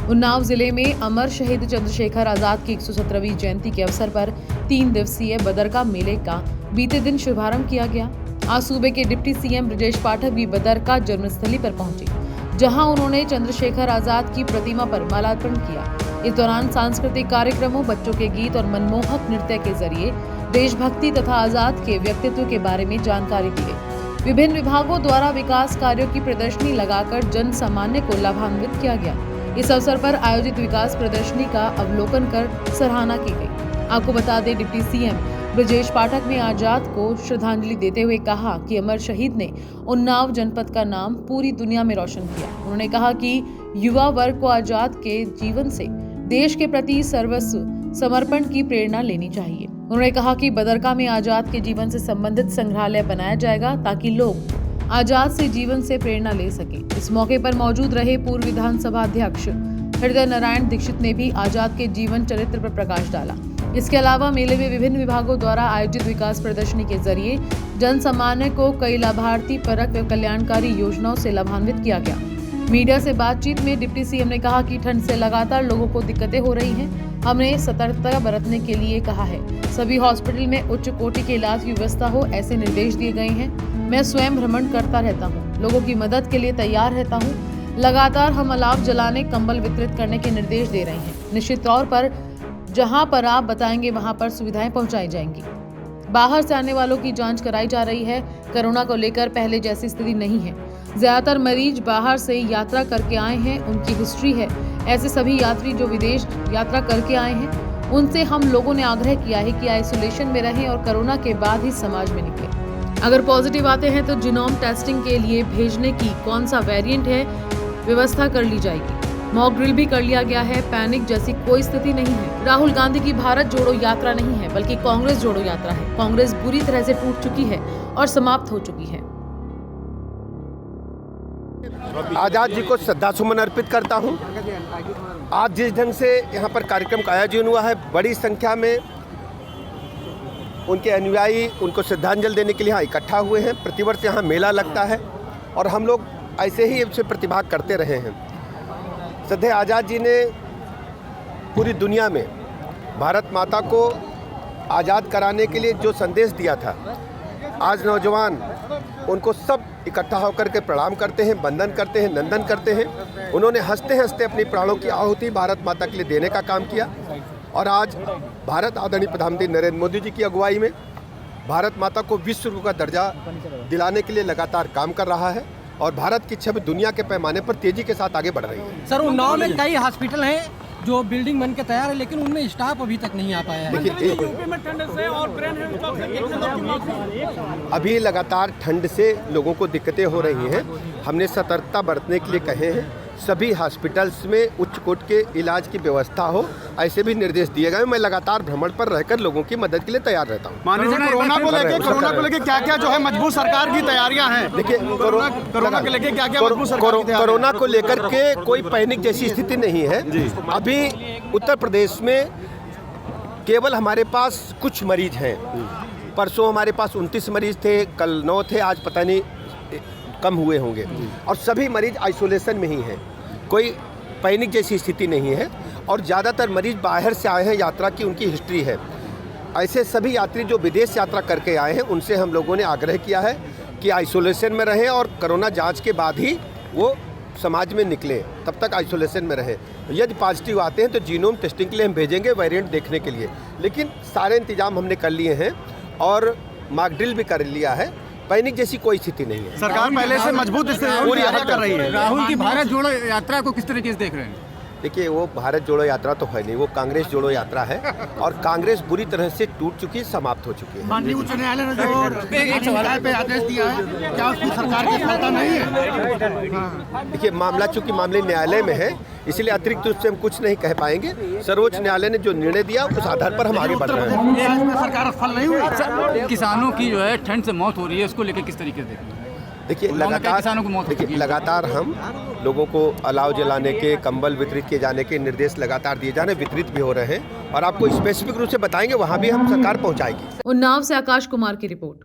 उन्नाव जिले में अमर शहीद चंद्रशेखर आजाद की 117वीं जयंती के अवसर पर 3 दिवसीय बदरका मेले का बीते दिन शुभारंभ किया गया। आज सूबे के डिप्टी सीएम ब्रजेश पाठक भी बदरका जन्मस्थली पर पहुंचे, जहां उन्होंने चंद्रशेखर आजाद की प्रतिमा पर माल्यार्पण किया। इस दौरान सांस्कृतिक कार्यक्रमों, बच्चों के गीत और मनमोहक नृत्य के जरिए देशभक्ति तथा आजाद के व्यक्तित्व के बारे में जानकारी दी गई। विभिन्न विभागों द्वारा विकास कार्यों की प्रदर्शनी लगाकर जन सामान्य को लाभान्वित किया गया। इस अवसर पर आयोजित विकास प्रदर्शनी का अवलोकन कर सराहना की गई। आपको बता दें, डिप्टी सीएम ब्रजेश पाठक ने आजाद को श्रद्धांजलि देते हुए कहा कि अमर शहीद ने उन्नाव जनपद का नाम पूरी दुनिया में रोशन किया। उन्होंने कहा कि युवा वर्ग को आजाद के जीवन से देश के प्रति सर्वस्व समर्पण की प्रेरणा लेनी चाहिए। उन्होंने कहा कि बदरका में आजाद के जीवन से संबंधित संग्रहालय बनाया जाएगा ताकि लोग आजाद से जीवन से प्रेरणा ले सके। इस मौके पर मौजूद रहे पूर्व विधानसभा अध्यक्ष हृदय नारायण दीक्षित ने भी आजाद के जीवन चरित्र पर प्रकाश डाला। इसके अलावा मेले में विभिन्न विभागों द्वारा आयोजित विकास प्रदर्शनी के जरिए जन सामान्य को कई लाभार्थी परक व कल्याणकारी योजनाओं से लाभान्वित किया गया। मीडिया से बातचीत में डिप्टी सीएम ने कहा कि ठंड से लगातार लोगों को दिक्कतें हो रही हैं। हमने सतर्कता बरतने के लिए कहा है। सभी हॉस्पिटल में उच्च कोटि के इलाज की व्यवस्था हो, ऐसे निर्देश दिए गए हैं। मैं स्वयं भ्रमण करता रहता हूँ, लोगों की मदद के लिए तैयार रहता हूँ। लगातार हम अलाव जलाने, कंबल वितरित करने के निर्देश दे रहे हैं। निश्चित तौर पर जहाँ पर आप बताएंगे वहाँ पर सुविधाएं पहुँचाई जाएंगी। बाहर से आने वालों की जांच कराई जा रही है। कोरोना को लेकर पहले जैसी स्थिति नहीं है। ज्यादातर मरीज बाहर से यात्रा करके आए हैं, उनकी हिस्ट्री है। ऐसे सभी यात्री जो विदेश यात्रा करके आए हैं, उनसे हम लोगों ने आग्रह किया है कि आइसोलेशन में रहें और कोरोना के बाद ही समाज में निकलें। अगर पॉजिटिव आते हैं तो जीनोम टेस्टिंग के लिए भेजने की कौन सा वेरिएंट है, व्यवस्था कर ली जाएगी। मॉक ड्रिल भी कर लिया गया है। पैनिक जैसी कोई स्थिति नहीं है। राहुल गांधी की भारत जोड़ो यात्रा नहीं है, बल्कि कांग्रेस जोड़ो यात्रा है। कांग्रेस बुरी तरह से टूट चुकी है और समाप्त हो चुकी है। आजाद जी को श्रद्धासुमन अर्पित करता हूं। आज जिस ढंग से यहाँ पर कार्यक्रम का आयोजन हुआ है, बड़ी संख्या में उनके अनुयायी उनको श्रद्धांजलि देने के लिए यहाँ इकट्ठा हुए हैं। प्रतिवर्ष यहाँ मेला लगता है और हम लोग ऐसे ही इससे प्रतिभाग करते रहे हैं। श्रद्धेय आज़ाद जी ने पूरी दुनिया में भारत माता को आज़ाद कराने के लिए जो संदेश दिया था, आज नौजवान उनको सब इकट्ठा होकर के प्रणाम करते हैं, वंदन करते हैं, नंदन करते हैं। उन्होंने हंसते हंसते अपनी प्राणों की आहुति भारत माता के लिए देने का काम किया और आज भारत आदरणीय प्रधानमंत्री नरेंद्र मोदी जी की अगुवाई में भारत माता को विश्व गुरु का दर्जा दिलाने के लिए लगातार काम कर रहा है और भारत की छवि दुनिया के पैमाने पर तेजी के साथ आगे बढ़ रही है। सर, उन्नाव में कई हॉस्पिटल हैं जो बिल्डिंग बन के तैयार है, लेकिन उनमें स्टाफ अभी तक नहीं आ पाया है। देखिए, अभी लगातार ठंड से लोगों को दिक्कतें हो रही हैं। हमने सतर्कता बरतने के लिए कहे हैं। सभी हॉस्पिटल्स में उच्च कोटि के इलाज की व्यवस्था हो, ऐसे भी निर्देश दिए गए। मैं लगातार भ्रमण पर रहकर लोगों की मदद के लिए तैयार रहता हूँ। कोरोना को लेकर क्या-क्या जो है मजबूत सरकार की तैयारियां हैं? देखिए, कोरोना को लेकर क्या-क्या मजबूत सरकार की तैयारियां? कोरोना को लेकर के कोई पैनिक जैसी स्थिति नहीं है। अभी उत्तर प्रदेश में केवल हमारे पास कुछ मरीज हैं। परसों हमारे पास 29 मरीज थे, कल 9 थे, आज पता नहीं कम हुए होंगे और सभी मरीज आइसोलेशन में ही हैं। कोई पैनिक जैसी स्थिति नहीं है और ज़्यादातर मरीज बाहर से आए हैं, यात्रा की उनकी हिस्ट्री है। ऐसे सभी यात्री जो विदेश यात्रा करके आए हैं, उनसे हम लोगों ने आग्रह किया है कि आइसोलेशन में रहें और कोरोना जांच के बाद ही वो समाज में निकलें, तब तक आइसोलेशन में रहें। यदि पॉजिटिव आते हैं तो जीनोम टेस्टिंग के लिए हम भेजेंगे वेरिएंट देखने के लिए। लेकिन सारे इंतजाम हमने कर लिए हैं और मॉक ड्रिल भी कर लिया है। पैनिक जैसी कोई स्थिति नहीं है। सरकार पहले से मजबूत पूरी कर रही है। राहुल की भारत जोड़ो यात्रा को किस तरीके से देख रहे हैं? देखिए, वो भारत जोड़ो यात्रा तो है नहीं, वो कांग्रेस जोड़ो यात्रा है और कांग्रेस बुरी तरह से टूट चुकी है, समाप्त हो चुकी है। माननीय उच्च न्यायालय ने जो पे आदेश दिया है, क्या उसकी सरकार की सहायता नहीं है? देखिए, मामला चूंकि मामले न्यायालय में है, इसलिए अतिरिक्त उससे हम कुछ नहीं कह पाएंगे। सर्वोच्च न्यायालय ने जो निर्णय दिया उस आधार पर हम आगे बढ़ रहे हैं। सरकार सफल नहीं हुई। किसानों की जो है ठंड से मौत हो रही है, उसको लेकर किस तरीके से देखें? देखिए, लगातार हम लोगों को अलाव जलाने के, कंबल वितरित किए जाने के निर्देश लगातार दिए जा रहे हैं, वितरित भी हो रहे हैं और आपको स्पेसिफिक रूप से बताएंगे, वहाँ भी हम सरकार पहुँचाएगी। उन्नाव से आकाश कुमार की रिपोर्ट।